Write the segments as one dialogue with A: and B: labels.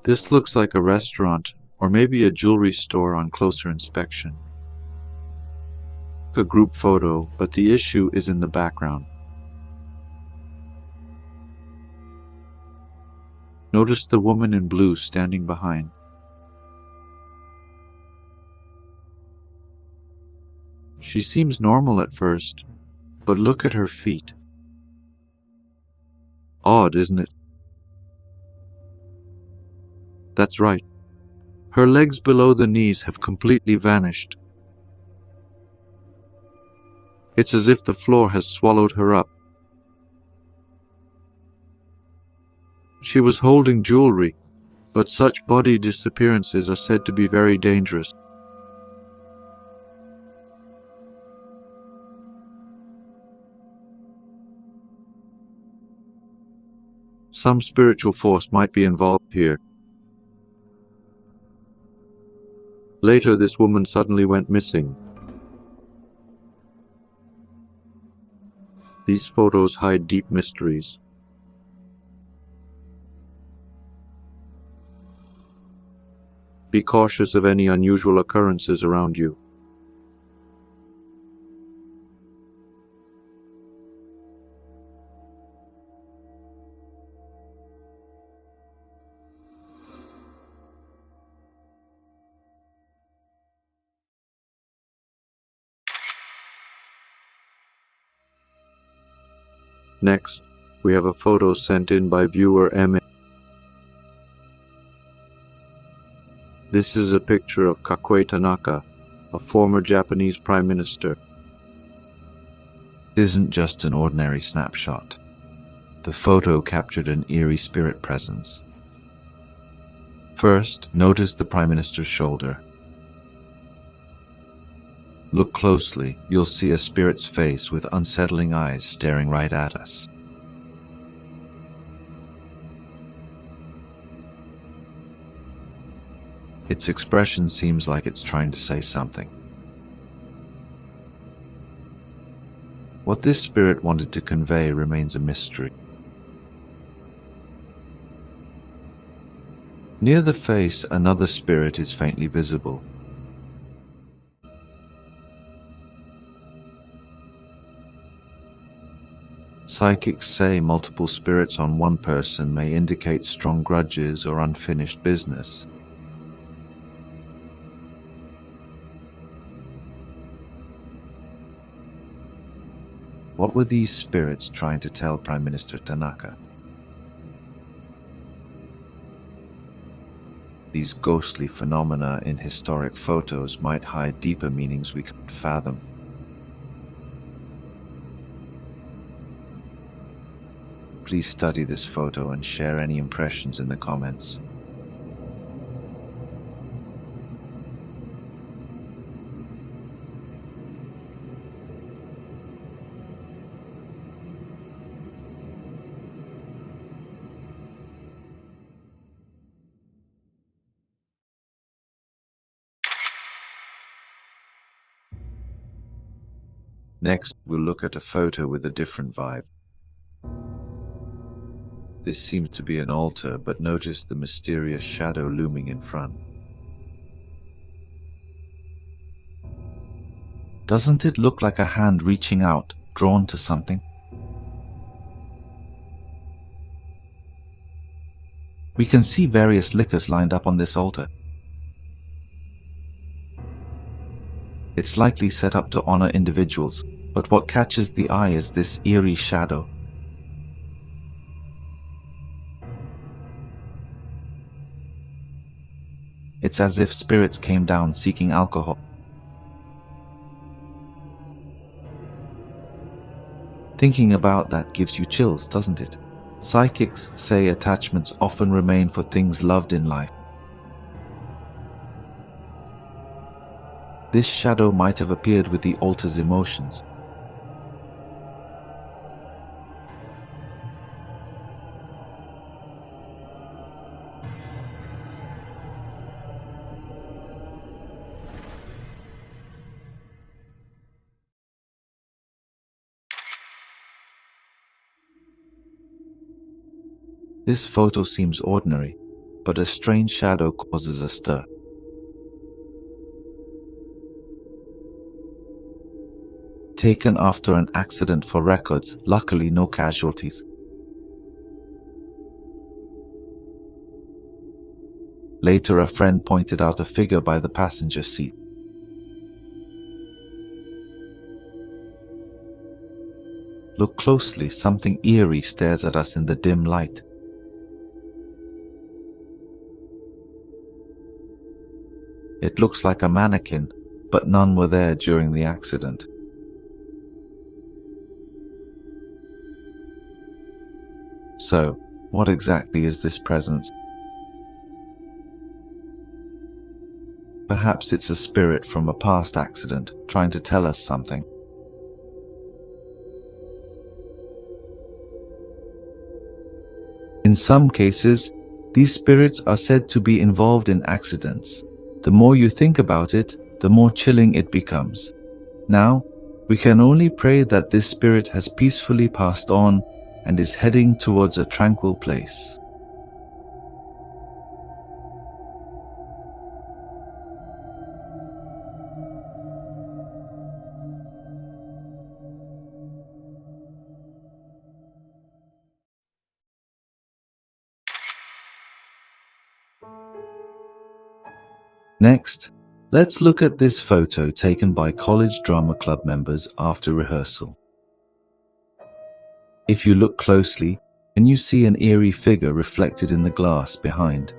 A: This looks like a restaurant or maybe a jewelry store on closer inspection. A group photo, but the issue is in the background. Notice the woman in blue standing behind. She seems normal at first, but look at her feet. Odd, isn't it? That's right. Her legs below the knees have completely vanished. It's as if the floor has swallowed her up. She was holding jewelry, but such body disappearances are said to be very dangerous. Some spiritual force might be involved here. Later, this woman suddenly went missing. These photos hide deep mysteries. Be cautious of any unusual occurrences around you. Next, we have a photo sent in by viewer M. This is a picture of Kakue Tanaka, a former Japanese prime minister. It isn't just an ordinary snapshot. The photo captured an eerie spirit presence. First, notice the prime minister's shoulder. Look closely, you'll see a spirit's face with unsettling eyes staring right at us. Its expression seems like it's trying to say something. What this spirit wanted to convey remains a mystery. Near the face, another spirit is faintly visible. Psychics say multiple spirits on one person may indicate strong grudges or unfinished business. What were these spirits trying to tell Prime Minister Tanaka? These ghostly phenomena in historic photos might hide deeper meanings we can't fathom. Please study this photo and share any impressions in the comments. Next, we'll look at a photo with a different vibe. This seems to be an altar, but notice the mysterious shadow looming in front. Doesn't it look like a hand reaching out, drawn to something? We can see various liquors lined up on this altar. It's likely set up to honor individuals, but what catches the eye is this eerie shadow. It's as if spirits came down seeking alcohol. Thinking about that gives you chills, doesn't it? Psychics say attachments often remain for things loved in life. This shadow might have appeared with the altar's emotions. This photo seems ordinary, but a strange shadow causes a stir. Taken after an accident for records, luckily no casualties. Later, a friend pointed out a figure by the passenger seat. Look closely, something eerie stares at us in the dim light. It looks like a mannequin, but none were there during the accident. So, what exactly is this presence? Perhaps it's a spirit from a past accident trying to tell us something. In some cases, these spirits are said to be involved in accidents. The more you think about it, the more chilling it becomes. Now, we can only pray that this spirit has peacefully passed on and is heading towards a tranquil place. Next, let's look at this photo taken by college drama club members after rehearsal. If you look closely, can you see an eerie figure reflected in the glass behind?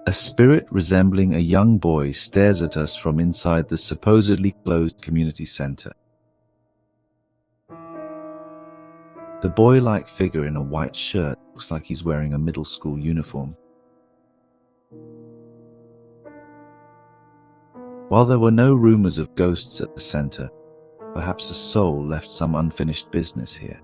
A: A spirit resembling a young boy stares at us from inside the supposedly closed community center. The boy-like figure in a white shirt looks like he's wearing a middle school uniform. While there were no rumors of ghosts at the center, perhaps a soul left some unfinished business here.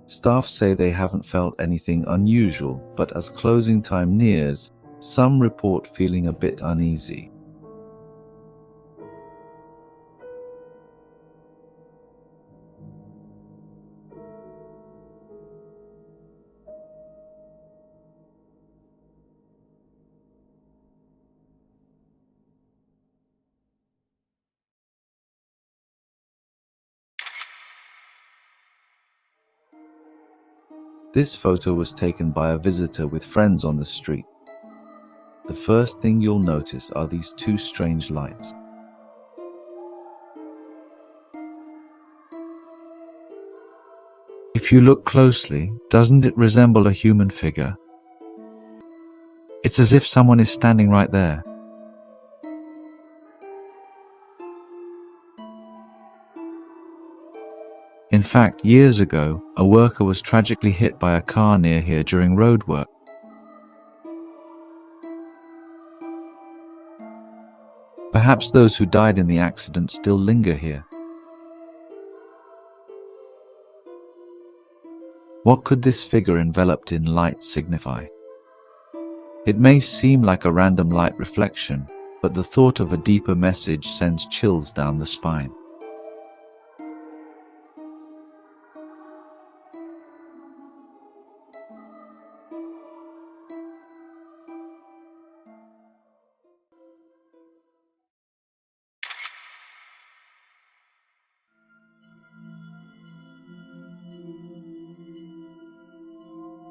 A: Staff say they haven't felt anything unusual, but as closing time nears, some report feeling a bit uneasy. This photo was taken by a visitor with friends on the street. The first thing you'll notice are these two strange lights. If you look closely, doesn't it resemble a human figure? It's as if someone is standing right there. In fact, years ago, a worker was tragically hit by a car near here during road work. Perhaps those who died in the accident still linger here. What could this figure enveloped in light signify? It may seem like a random light reflection, but the thought of a deeper message sends chills down the spine.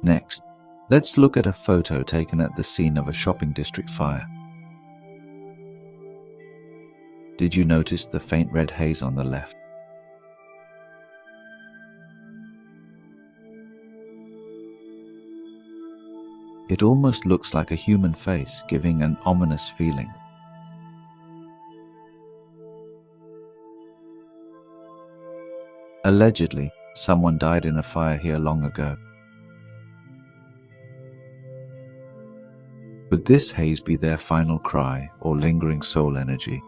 A: Next, let's look at a photo taken at the scene of a shopping district fire. Did you notice the faint red haze on the left? It almost looks like a human face, giving an ominous feeling. Allegedly, someone died in a fire here long ago. Could this haze be their final cry or lingering soul energy?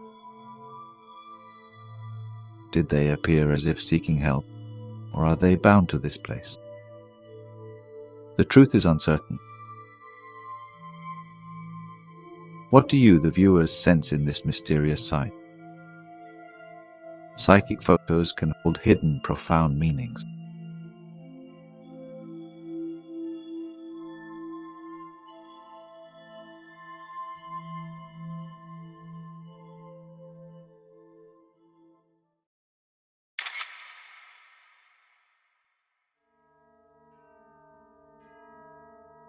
A: Did they appear as if seeking help, or are they bound to this place? The truth is uncertain. What do you, the viewers, sense in this mysterious sight? Psychic photos can hold hidden, profound meanings.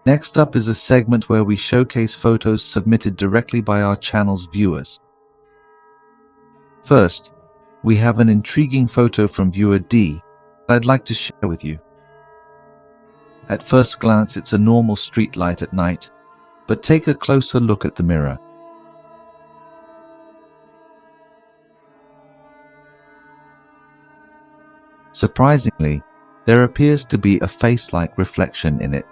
A: Next up is a segment where we showcase photos submitted directly by our channel's viewers. First, we have an intriguing photo from viewer D that I'd like to share with you. At first glance, it's a normal street light at night, but take a closer look at the mirror. Surprisingly, there appears to be a face-like reflection in it.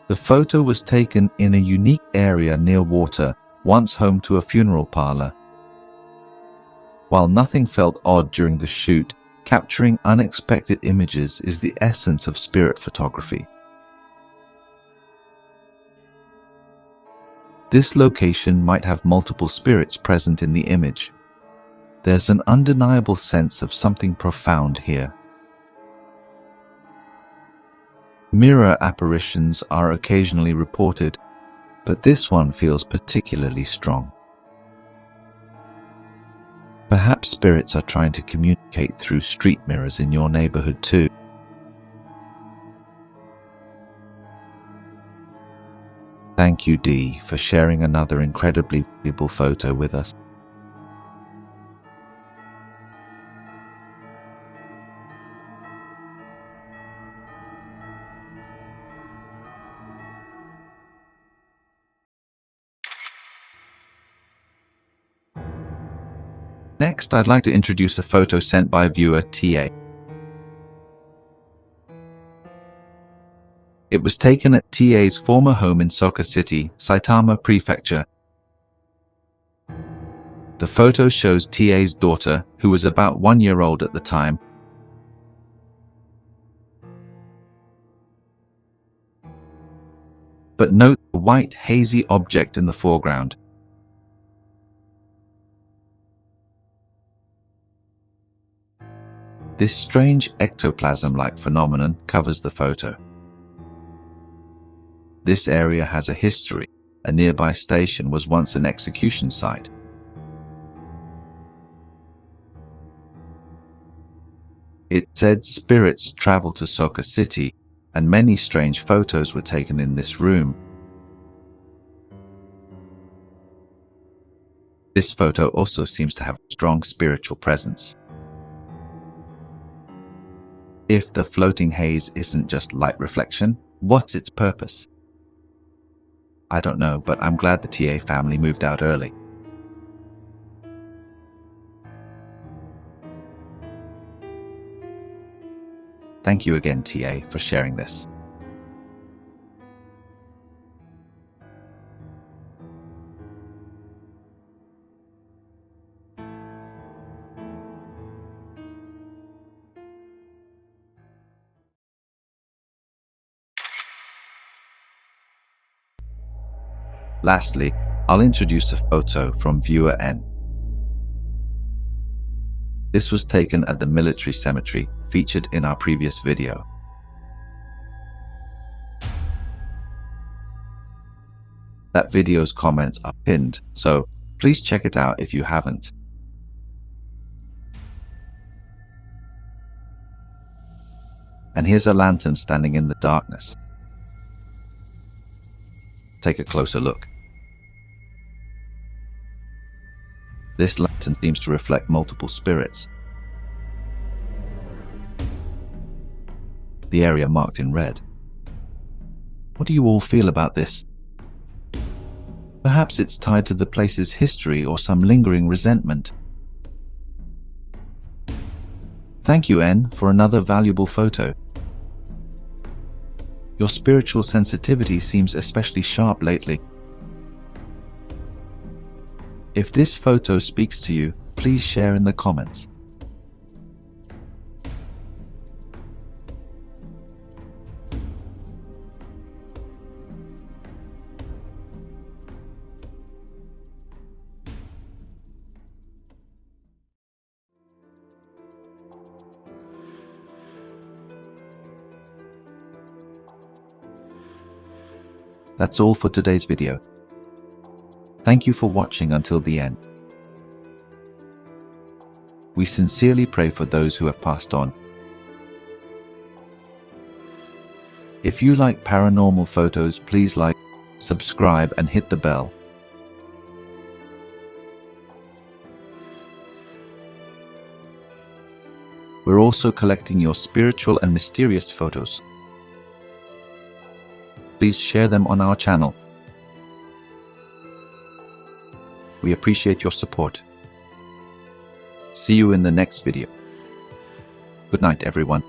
A: The photo was taken in a unique area near water, once home to a funeral parlor. While nothing felt odd during the shoot, capturing unexpected images is the essence of spirit photography. This location might have multiple spirits present in the image. There's an undeniable sense of something profound here. Mirror apparitions are occasionally reported, but this one feels particularly strong. Perhaps spirits are trying to communicate through street mirrors in your neighborhood too. Thank you, Dee, for sharing another incredibly valuable photo with us. Next, I'd like to introduce a photo sent by viewer TA. It was taken at TA's former home in Soka City, Saitama Prefecture. The photo shows TA's daughter, who was about 1 year old at the time. But note the white, hazy object in the foreground. This strange ectoplasm-like phenomenon covers the photo. This area has a history. A nearby station was once an execution site. It said spirits travel to Soka City, and many strange photos were taken in this room. This photo also seems to have a strong spiritual presence. If the floating haze isn't just light reflection, what's its purpose? I don't know, but I'm glad the TA family moved out early. Thank you again, TA, for sharing this. Lastly, I'll introduce a photo from viewer N. This was taken at the military cemetery featured in our previous video. That video's comments are pinned, so please check it out if you haven't. And here's a lantern standing in the darkness. Take a closer look. This lantern seems to reflect multiple spirits. The area marked in red. What do you all feel about this? Perhaps it's tied to the place's history or some lingering resentment. Thank you, N, for another valuable photo. Your spiritual sensitivity seems especially sharp lately. If this photo speaks to you, please share in the comments. That's all for today's video. Thank you for watching until the end. We sincerely pray for those who have passed on. If you like paranormal photos, please like, subscribe, and hit the bell. We're also collecting your spiritual and mysterious photos. Please share them on our channel. We appreciate your support. See you in the next video. Good night, everyone.